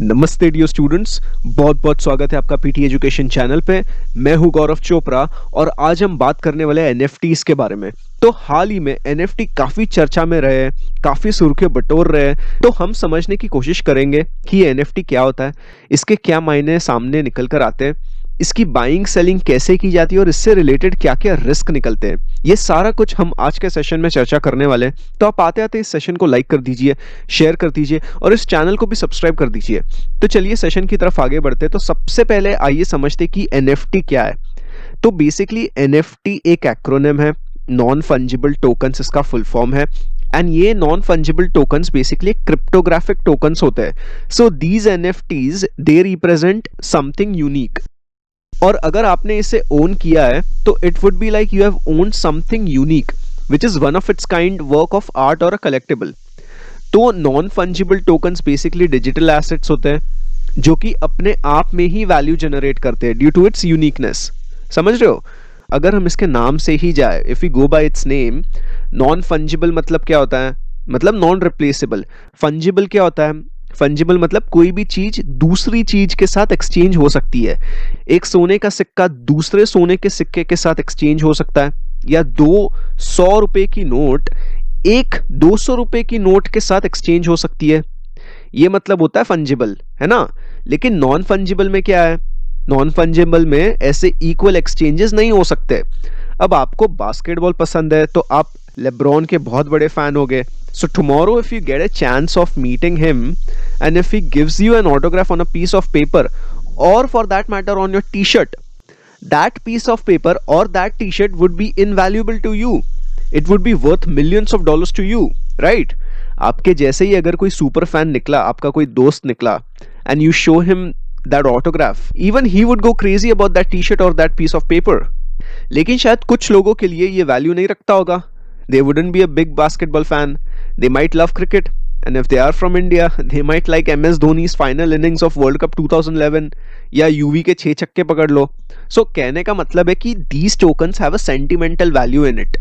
नमस्ते dear students, बहुत बहुत स्वागत है आपका पीटी एजुकेशन चैनल पे। मैं हूं गौरव चोपड़ा और आज हम बात करने वाले हैं एनएफटीज के बारे में। तो हाल ही में एनएफटी काफी चर्चा में रहे हैं, काफी सुर्खियां बटोर रहे हैं। तो हम समझने की कोशिश करेंगे कि एनएफटी क्या होता है, इसके क्या मायने सामने निकल कर आते हैं, इसकी बाइंग सेलिंग कैसे की जाती है और इससे रिलेटेड क्या क्या रिस्क निकलते हैं। ये सारा कुछ हम आज के सेशन में चर्चा करने वाले हैं। तो आप आते आते इस सेशन को लाइक कर दीजिए, शेयर कर दीजिए और इस चैनल को भी सब्सक्राइब कर दीजिए। तो चलिए सेशन की तरफ आगे बढ़ते हैं। तो सबसे पहले आइए समझते कि एनएफटी क्या है। तो बेसिकली एनएफटी एक एक्रोनिम है, नॉन फंजिबल टोकन्स इसका फुल फॉर्म है। एंड ये non fungible tokens basically cryptographic tokens होते हैं। So these NFTs they represent something unique. और अगर आपने इसे ओन किया है तो it would be like you have owned something unique which is one of its kind work of art और अ कलेक्टिबल। तो non fungible tokens basically digital assets होते हैं जो कि अपने आप में ही वैल्यू जनरेट करते हैं ड्यू टू इट्स यूनिकनेस। समझ रहे हो? अगर हम इसके नाम से ही जाए, if you go bye it's name, non fungible मतलब क्या होता है? मतलब नॉन रिप्लेसेबल। फंजिबल क्या होता है? फंजिबल मतलब कोई भी चीज दूसरी चीज के साथ एक्सचेंज हो सकती है। एक सोने का सिक्का दूसरे सोने के सिक्के के साथ एक्सचेंज हो सकता है, या 200 रुपए की नोट एक 200 रुपए की नोट के साथ एक्सचेंज हो सकती है। ये मतलब होता है फंजिबल, है ना? लेकिन नॉन फंजिबल में क्या है? नॉन फंजिबल में ऐसे इक्वल एक्सचेंजेस नहीं हो सकते। अब आपको बास्केटबॉल पसंद है तो आप लेब्रॉन के बहुत बड़े फैन हो गए। So tomorrow if you get a chance of meeting him and if he gives you an autograph on a piece of paper or for that matter on your T shirt, that piece of paper or that t-shirt would be invaluable to you. It would be worth millions of dollars to you, right? आपके जैसे ही अगर कोई super fan निकला, आपका कोई दोस्त निकला, and you show him that autograph, even he would go crazy about that t-shirt or that piece of paper. लेकिन शायद कुछ लोगों के लिए ये वैल्यू नहीं रखता होगा। They wouldn't be a big basketball fan. They might love cricket. And if they are from India, they might like MS Dhoni's final innings of World Cup 2011 या यूवी के 6 छक्के पकड़ लो। सो कहने का मतलब है कि these tokens have a sentimental value in it.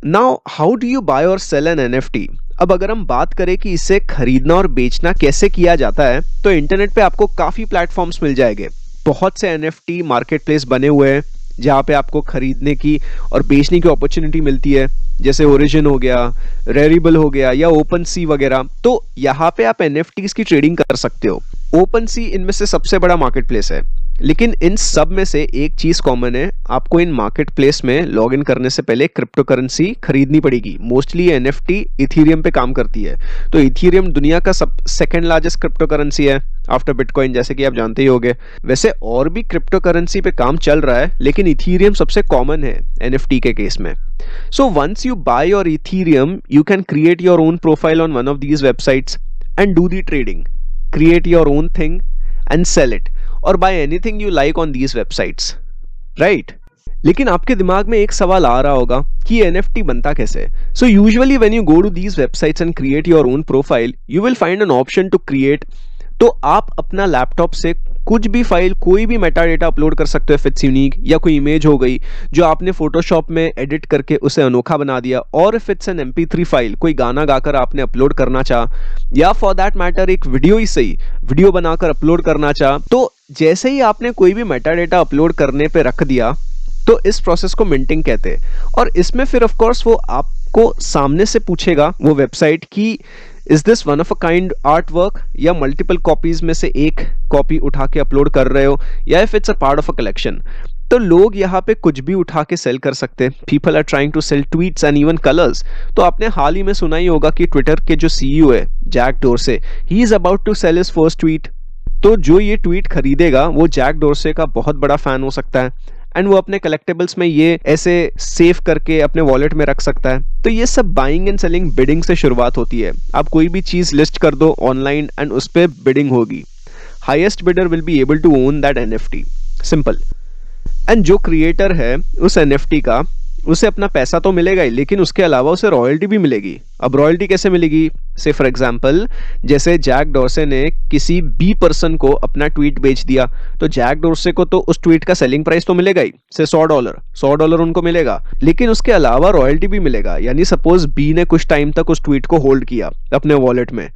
Now, how do you buy or sell an NFT? अब अगर हम बात करें कि इसे खरीदना और बेचना कैसे किया जाता है, तो इंटरनेट पे आपको काफी प्लेटफॉर्म्स मिल जाएंगे। बहुत से NFT मार्केट प्लेस बने हुए हैं जहाँ पे आपको खरीदने की और बेचने की अपॉर्चुनिटी मिलती है, जैसे ओरिजिन हो गया, रेरिबल हो गया या ओपन सी वगैरह। तो यहाँ पे आप एनएफटीज की ट्रेडिंग कर सकते हो। ओपन सी इनमें से सबसे बड़ा मार्केट प्लेस है, लेकिन इन सब में से एक चीज कॉमन है, आपको इन मार्केट प्लेस में लॉग इन करने से पहले क्रिप्टो करेंसी खरीदनी पड़ेगी। मोस्टली एनएफटी इथीरियम पे काम करती है। तो इथीरियम दुनिया का सब सेकंड लार्जेस्ट क्रिप्टो करेंसी है आफ्टर बिटकॉइन, जैसे कि आप जानते ही होंगे। वैसे और भी क्रिप्टो करेंसी पे काम चल रहा है, लेकिन इथीरियम सबसे कॉमन है एनएफटी के केस में। So once you buy your Ethereum, you can create your own profile on one of these websites and do the trading, create your own thing and sell it or buy anything you like on these websites, right? लेकिन आपके दिमाग में एक सवाल आ रहा होगा कि NFT बनता कैसे? So usually when you go to these websites and create your own profile, you will find an option to create. तो आप अपना लैपटॉप से कुछ भी फाइल, कोई भी मेटा डेटा अपलोड कर सकते हो इफ इट्स यूनिक, या कोई इमेज हो गई जो आपने फोटोशॉप में एडिट करके उसे अनोखा बना दिया, और if it's an MP3 file, कोई गाना गाकर आपने अपलोड करना चाहा, या फॉर दैट मैटर एक वीडियो ही सही, वीडियो बनाकर अपलोड करना चाहा। तो जैसे ही आपने कोई भी मेटा डेटा अपलोड करने पे रख दिया, तो इस प्रोसेस को मिंटिंग कहते हैं। और इसमें फिर ऑफ कोर्स वो आपको सामने से पूछेगा वो वेबसाइट कि is this one of a kind art work, या मल्टीपल कॉपीज में से एक कॉपी उठा के अपलोड कर रहे हो, या if it's a part of a collection. तो लोग यहाँ पे कुछ भी उठा के सेल कर सकते हैं। People are trying to sell tweets and even colours. तो आपने हाल ही में सुना ही होगा कि ट्विटर के जो CEO है Jack Dorsey, he is about to sell his first tweet. तो जो ये ट्वीट खरीदेगा वो जैक डोर्से का बहुत बड़ा फैन हो सकता है, एंड वो अपने कलेक्टेबल्स में ये ऐसे सेव करके अपने वॉलेट में रख सकता है। तो ये सब बाइंग एंड सेलिंग, बिडिंग से शुरुआत होती है। आप कोई भी चीज लिस्ट कर दो ऑनलाइन एंड उस पर बिडिंग होगी। Highest bidder will be able to own that NFT, simple. And जो क्रिएटर है उस एनएफटी का, उसे अपना पैसा तो मिलेगा ही, लेकिन उसके अलावा उसे रॉयल्टी भी मिलेगी। अब रॉयल्टी कैसे मिलेगी? से फॉर एग्जांपल, जैसे जैक डोर्से ने किसी बी पर्सन को अपना ट्वीट बेच दिया, तो जैक डोर्से को तो उस ट्वीट का सेलिंग प्राइस तो मिलेगा ही, से $100 उनको मिलेगा, लेकिन उसके अलावा रॉयल्टी भी मिलेगा। यानी सपोज बी ने कुछ टाइम तक उस ट्वीट को होल्ड किया अपने वॉलेट में,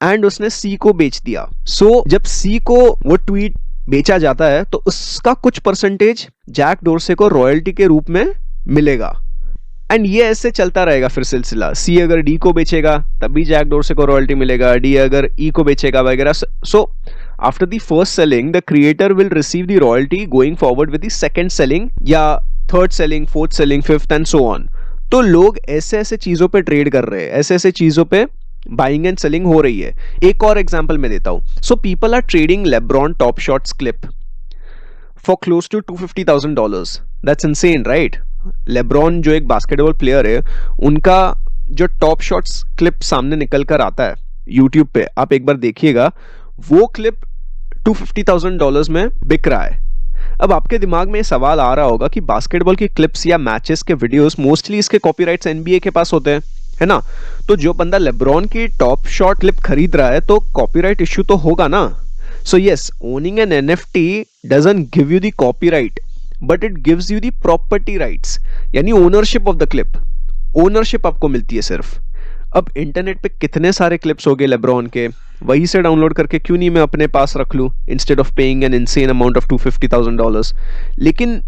एंड उसने सी को बेच दिया। सो जब सी को वो ट्वीट बेचा जाता है तो उसका कुछ परसेंटेज जैक डोरसे को रॉयल्टी के रूप में मिलेगा। एंड ये ऐसे चलता रहेगा फिर सिलसिला, सी अगर डी को बेचेगा तब भी जैक डोरसे को रॉयल्टी मिलेगा, डी अगर ई को बेचेगा वगैरह। So after the first selling the creator will receive the royalty going forward with the second selling या third selling, fourth selling, fifth and so on. तो लोग ऐसे ऐसे चीजों पे ट्रेड कर रहे हैं, ऐसे ऐसे चीजों पे बाइंग एंड सेलिंग हो रही है। एक और एग्जांपल मैं देता हूं। So people are trading LeBron top shots clip for close to $250,000। That's insane, right? LeBron जो एक बास्केटबॉल प्लेयर है, उनका जो टॉप शॉट्स क्लिप सामने निकल कर आता है यूट्यूब पे, आप एक बार देखिएगा, वो क्लिप $250,000 में बिक रहा है। अब आपके दिमाग में ये सवाल आ रहा होगा कि बास्केटबॉल की क्लिप्स या मैचेस के वीडियोस मोस्टली इसके कॉपीराइट्स एनबीए के पास होते हैं, है ना? तो जो बंदा लेब्रॉन की टॉप शॉट क्लिप खरीद रहा है तो कॉपीराइट इश्यू तो होगा ना। So yes, owning an NFT doesn't give you the copyright but it gives you the property rights, यानी ownership of the clip. Ownership आपको मिलती है सिर्फ। अब इंटरनेट पे कितने सारे क्लिप्स हो गए लेब्रॉन के, वहीं से डाउनलोड करके क्यों नहीं मैं अपने पास रख लूं instead of paying N insane amount of $250,000। लेकिन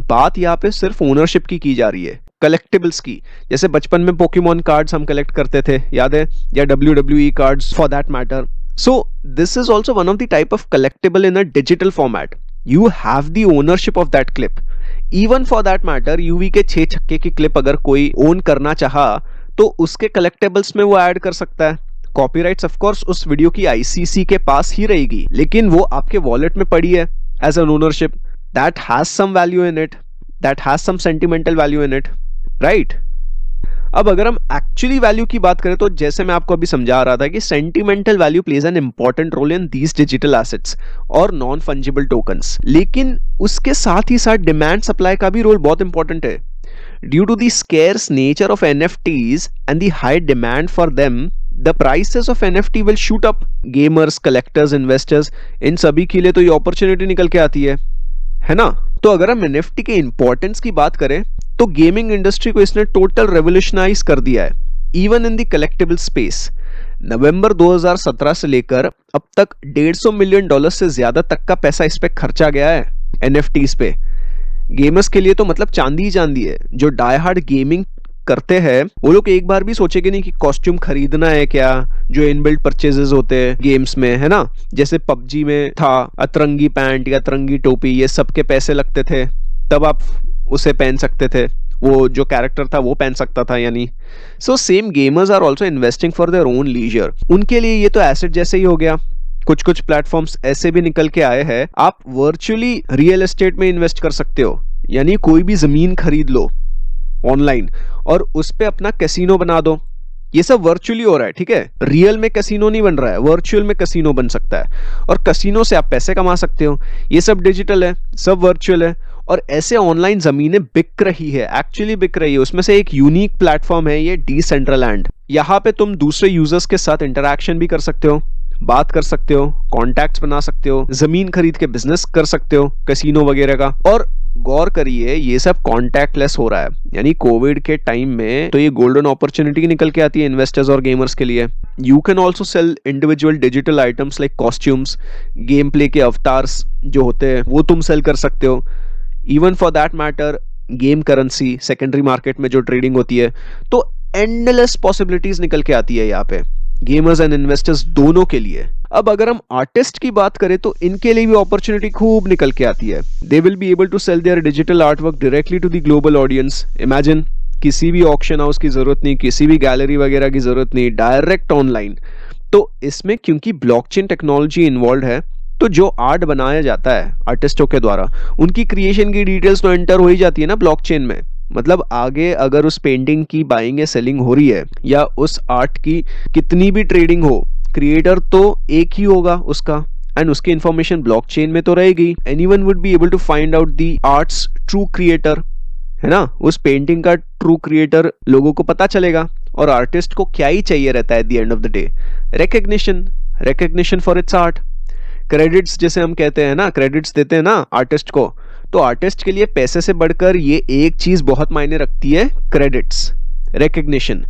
बात यहाँ पे सिर्फ ओनरशिप की जा रही है, कलेक्टिबल्स की। जैसे बचपन में पोकेमॉन कार्ड्स हम कलेक्ट करते थे, याद है? या WWE cards for that matter. So this is also one of the type of collectible in a digital format. You have the ownership of that clip. Even for that matter, UV के 6 छक्के की clip अगर कोई own करना चाहा तो उसके collectables में वो ऐड कर सकता है। कॉपीराइट्स ऑफ कोर्स उस वीडियो की आईसीसी के पास ही रहेगी, लेकिन वो आपके वॉलेट में पड़ी है as an ownership. That has some value in it, that has some sentimental value in it, right? अब अगर हम एक्चुअली वैल्यू की बात करें तो जैसे मैं आपको अभी समझा रहा था कि sentimental value plays an important role in these digital assets और नॉन फंजिबल टोकन्स, लेकिन उसके साथ ही साथ डिमांड सप्लाई का भी रोल बहुत इंपॉर्टेंट है। Due to the scarce nature of NFTs and the high demand for them, the prices of NFT will shoot up. Gamers, collectors, investors, इन सभी के लिए तो ये अपॉर्चुनिटी निकल के आती है ना? तो अगर हम एनएफटी के इंपॉर्टेंस की बात करें तो गेमिंग इंडस्ट्री को इसने टोटल रेवोल्यूशनाइज कर दिया है, even in the collectible space. नवंबर 2017 से लेकर अब तक $150 मिलियन से ज्यादा तक का पैसा इस पे खर्चा गया है एनएफटीज पे। गेमर्स के लिए तो मतलब चांदी ही चांदी है। जो डाई हार्ड गेमिंग करते हैं वो लोग एक बार भी सोचेंगे नहीं कि कॉस्ट्यूम खरीदना है क्या, जो इनबिल्ट परचेजेस होते हैं गेम्स में, है ना? जैसे पबजी में था अतरंगी पैंट या अतरंगी टोपी, ये सब के पैसे लगते थे, तब आप उसे पहन सकते थे, वो जो कैरेक्टर था वो पहन सकता था यानी। So same gamers are also investing for their own leisure. उनके लिए ये तो एसेट जैसे ही हो गया। कुछ कुछ प्लेटफॉर्म्स ऐसे भी निकल के आए हैं, आप वर्चुअली रियल एस्टेट में इन्वेस्ट कर सकते हो, यानी कोई भी जमीन खरीद लो ऑनलाइन और उस पे अपना कैसीनो बना दो। ये सब वर्चुअली हो रहा है, ठीक है? रियल में कैसीनो नहीं बन रहा है, वर्चुअल में कैसीनो बन सकता है और कैसीनो से आप पैसे कमा सकते हो। ये सब डिजिटल है, सब वर्चुअल है और ऐसे ऑनलाइन जमीनें बिक रही है, एक्चुअली बिक रही है। उसमें से एक यूनिक प्लेटफॉर्म है ये डिसेंट्रलैंड। यहाँ पे तुम दूसरे यूजर्स के साथ इंटरैक्शन भी कर सकते हो, बात कर सकते हो, कॉन्टैक्ट्स बना सकते हो, जमीन खरीद के बिजनेस कर सकते हो कैसीनो वगैरह का। और गौर करिए ये सब कॉन्टैक्टलेस हो रहा है, यानी कोविड के टाइम में तो ये गोल्डन अपॉर्चुनिटी निकल के आती है इन्वेस्टर्स और गेमर्स के लिए। You can also sell individual digital items like costumes, game play के अवतार्स जो होते हैं वो तुम सेल कर सकते हो। Even for that matter game currency secondary market में जो ट्रेडिंग होती है, तो एंडलेस पॉसिबिलिटीज निकल के आती है यहाँ पे गेमर्स एंड इन्वेस्टर्स दोनों के लिए। अब अगर हम आर्टिस्ट की बात करें तो इनके लिए भी अपॉर्चुनिटी खूब निकल के आती है। They will be able to sell their digital artwork directly to the global audience. Imagine, किसी भी ऑक्शन हाउस की जरूरत नहीं, किसी भी गैलरी वगैरह की जरूरत नहीं, डायरेक्ट ऑनलाइन। तो इसमें क्योंकि ब्लॉकचेन टेक्नोलॉजी इन्वॉल्व है, तो जो आर्ट बनाया जाता है आर्टिस्टों के द्वारा, उनकी क्रिएशन की डिटेल्स तो एंटर हो ही जाती है ना ब्लॉकचेन में। मतलब आगे अगर उस पेंटिंग की बाइंग या सेलिंग हो रही है या उस आर्ट की कितनी भी ट्रेडिंग हो, क्रिएटर तो एक ही होगा उसका, एंड उसकी इंफॉर्मेशन ब्लॉकचेन में तो रहेगी। Anyone would be able to find out the art's true creator, है ना? उस पेंटिंग का ट्रू क्रिएटर लोगों को पता चलेगा। और आर्टिस्ट को क्या ही चाहिए रहता है at the end of the day? Recognition for its art. Credits जैसे हम कहते हैं ना, क्रेडिट्स देते हैं ना आर्टिस्ट को, तो आर्टिस्ट के लिए पैसे से बढ़कर ये एक चीज बहुत मायने रखती है, क्रेडिट्स, रिकग्निशन।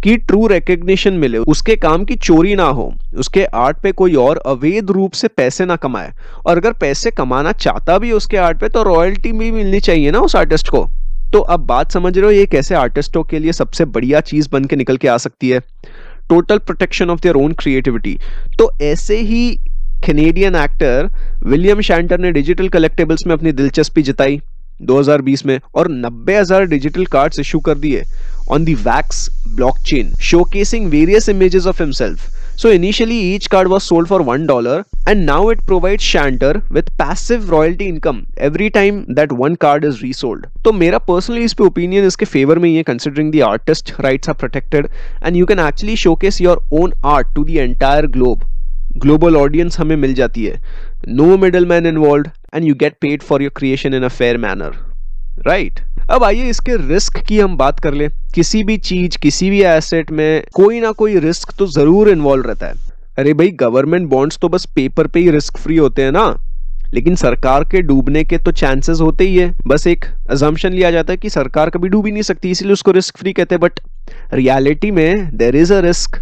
कि ट्रू रिकग्निशन मिले, उसके काम की चोरी ना हो, उसके आर्ट पे कोई और अवैध रूप से पैसे ना कमाए, और अगर पैसे कमाना चाहता भी उसके आर्ट पे तो रॉयल्टी भी मिलनी चाहिए ना उस आर्टिस्ट को। तो अब बात समझ रहे हो ये कैसे आर्टिस्टों के लिए सबसे बढ़िया चीज बन के निकल के आ सकती है, total protection of their own creativity. तो ऐसे ही कैनेडियन एक्टर विलियम शैंटर ने डिजिटल कलेक्टिबल्स में अपनी दिलचस्पी जताई 2020 में, और 90,000 डिजिटल कार्ड्स इशू कर दिए on the Wax blockchain, showcasing various images of himself. So initially each card was sold for $1 and now it provides Shanter with passive royalty income every time that one card is resold. तो मेरा personally इस पे opinion इसके favor में ही है, considering the artist rights are protected and you can actually showcase your own art to the entire globe. Global audience हमें मिल जाती है, no middleman involved and you get paid for your creation in a fair manner. Right अब आइए इसके risk की हम बात कर ले। किसी भी चीज, किसी भी एसेट में कोई ना कोई रिस्क तो जरूर इन्वॉल्व रहता है। अरे भाई, गवर्नमेंट बॉन्ड्स तो बस पेपर पे ही रिस्क फ्री होते हैं ना, लेकिन सरकार के डूबने के तो चांसेस होते ही है। बस एक अजम्पशन लिया जाता है कि सरकार कभी डूब ही नहीं सकती, इसीलिए उसको रिस्क फ्री कहते हैं, बट रियलिटी में there is a risk,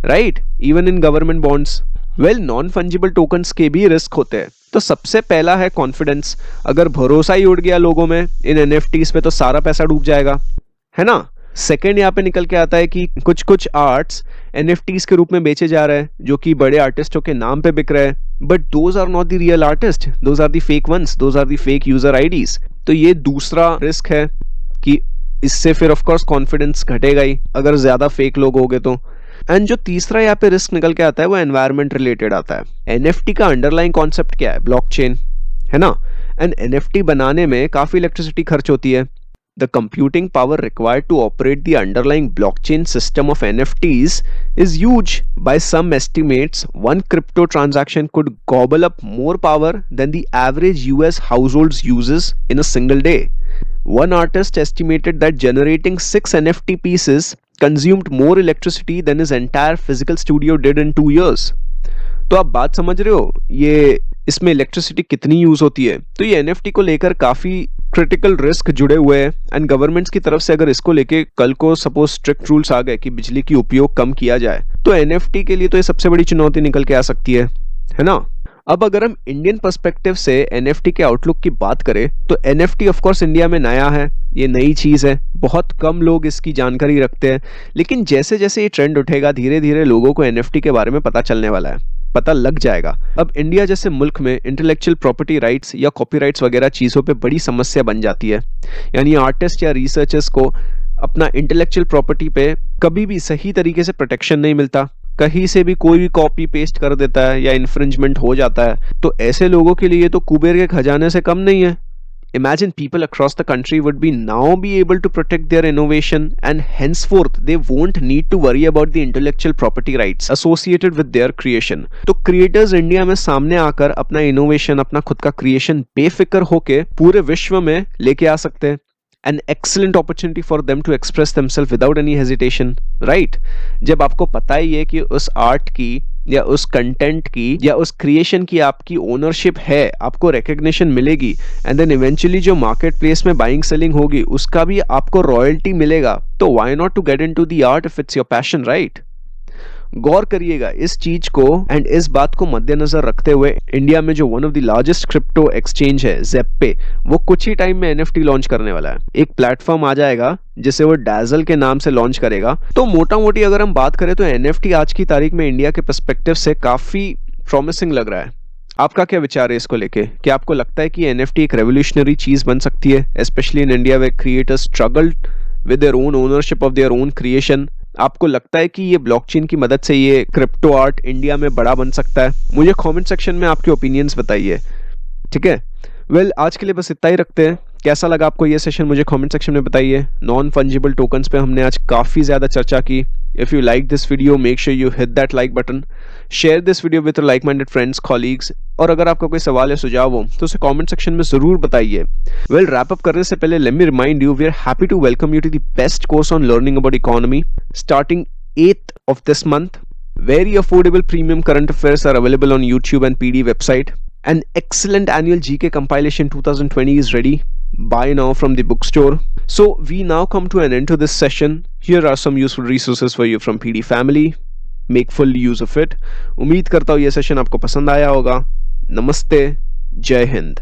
right, even in government bonds. Well, non fungible tokens के भी रिस्क होते हैं। तो सबसे पहला है कॉन्फिडेंस। अगर भरोसा ही उड़ गया लोगों में इन एनएफटीज पे तो सारा पैसा डूब जाएगा, है ना। सेकंड यहाँ पे निकल के आता है कि कुछ कुछ आर्ट्स एनएफटीज के रूप में बेचे जा रहे हैं जो कि बड़े आर्टिस्टों के नाम पे बिक रहे हैं, but those are not the real artist, those are the fake ones, those are the fake user IDs. तो ये दूसरा रिस्क है कि इससे फिर ऑफ कोर्स कॉन्फिडेंस घटेगा ही अगर ज्यादा फेक लोग होंगे तो। एंड जो तीसरा यहाँ पे रिस्क निकल के आता है वो एनवायरमेंट रिलेटेड आता है। एनएफटी का अंडरलाइन कॉन्सेप्ट क्या है? ब्लॉकचेन, है ना। एंड एनएफटी बनाने में काफी इलेक्ट्रिसिटी खर्च होती है। The computing power required to operate the underlying blockchain system of NFTs is huge. By some estimates, one crypto transaction could gobble up more power than the average US households uses in a single day. One artist estimated that generating 6 NFT pieces consumed more electricity than his entire physical studio did in 2 years. तो आप बात समझ रहे हो ये इसमें electricity कितनी use होती है। तो ये NFT को लेकर काफी क्रिटिकल रिस्क जुड़े हुए हैं एंड गवर्नमेंट्स की तरफ से अगर इसको लेके कल को सपोज स्ट्रिक्ट रूल्स आ गए कि बिजली की उपयोग कम किया जाए तो NFT के लिए तो ये सबसे बड़ी चुनौती निकल के आ सकती है ना। अब अगर हम इंडियन पर्सपेक्टिव से एनएफटी के आउटलुक की बात करें तो एनएफटी ऑफ कोर्स इंडिया में नया है, ये नई चीज है, बहुत कम लोग इसकी जानकारी रखते हैं, लेकिन जैसे जैसे ये ट्रेंड उठेगा धीरे धीरे लोगों को एनएफटी के बारे में पता चलने वाला है, पता लग जाएगा। अब इंडिया जैसे मुल्क में इंटेलेक्चुअल प्रॉपर्टी राइट्स या कॉपीराइट्स वगैरह चीजों पे बड़ी समस्या बन जाती है, यानी आर्टिस्ट या रिसर्चर्स को अपना इंटेलेक्चुअल प्रॉपर्टी पे कभी भी सही तरीके से प्रोटेक्शन नहीं मिलता, कहीं से भी कोई भी कॉपी पेस्ट कर देता है या इन्फ्रिंजमेंट हो जाता है। तो ऐसे लोगों के लिए तो कुबेर के खजाने से कम नहीं है। Imagine people across the country would be now be able to protect their innovation and henceforth they won't need to worry about the intellectual property rights associated with their creation. तो क्रिएटर्स इंडिया में सामने आकर अपना innovation, अपना खुद का creation बेफिक्र होके पूरे विश्व में लेके आ सकते हैं। An excellent opportunity for them to express themselves without any hesitation, right? जब आपको पता ही है कि उस आर्ट की या उस कंटेंट की या उस क्रिएशन की आपकी ओनरशिप है, आपको रिकग्निशन मिलेगी एंड देन इवेंचुअली जो मार्केट प्लेस में बाइंग सेलिंग होगी उसका भी आपको रॉयल्टी मिलेगा, तो why not to get into the art if it's your passion, right? गौर करिएगा इस चीज को एंड इस बात को मद्देनजर रखते हुए इंडिया में जो one of the largest crypto exchange है ज़ेप्पे, वो कुछ ही टाइम में एनएफटी लॉन्च करने वाला है। एक प्लेटफॉर्म आ जाएगा जिसे वो डैजल के नाम से लॉन्च करेगा। तो मोटा मोटी अगर हम बात करें तो एनएफटी आज की तारीख में इंडिया के पर्सपेक्टिव से काफी प्रॉमिसिंग लग रहा है। आपका क्या विचार है इसको लेके? क्या आपको लगता है कि एनएफटी एक रेवोल्यूशनरी चीज बन सकती है, specially in India way creators struggle with their own ownership of their own creation? आपको लगता है कि ये ब्लॉकचेन की मदद से ये क्रिप्टो आर्ट इंडिया में बड़ा बन सकता है? मुझे कमेंट सेक्शन में आपके ओपिनियंस बताइए, ठीक है। वेल, आज के लिए बस इतना ही रखते हैं। कैसा लगा आपको ये सेशन मुझे कमेंट सेक्शन में बताइए। नॉन फंजिबल टोकन्स पे हमने आज काफ़ी ज़्यादा चर्चा की। If you like this video make sure you hit that like button, share this video with like minded friends, colleagues, और अगर आपका कोई सवाल या सुझाव हो तो उसे कमेंट सेक्शन में ज़रूर बताइए। वेल, रैप अप करने से पहले let me remind you we are happy to welcome you to the best course on learning about economy starting 8th of this month. Very affordable premium current affairs are available on YouTube and PD website. An excellent annual GK compilation 2020 is ready. Buy now from the bookstore. So we now come to an end to this session. Here are some useful resources for you from PD family. Make full use of it. उम्मीद करता हूँ ये session आपको पसंद आया होगा. नमस्ते. जय हिंद.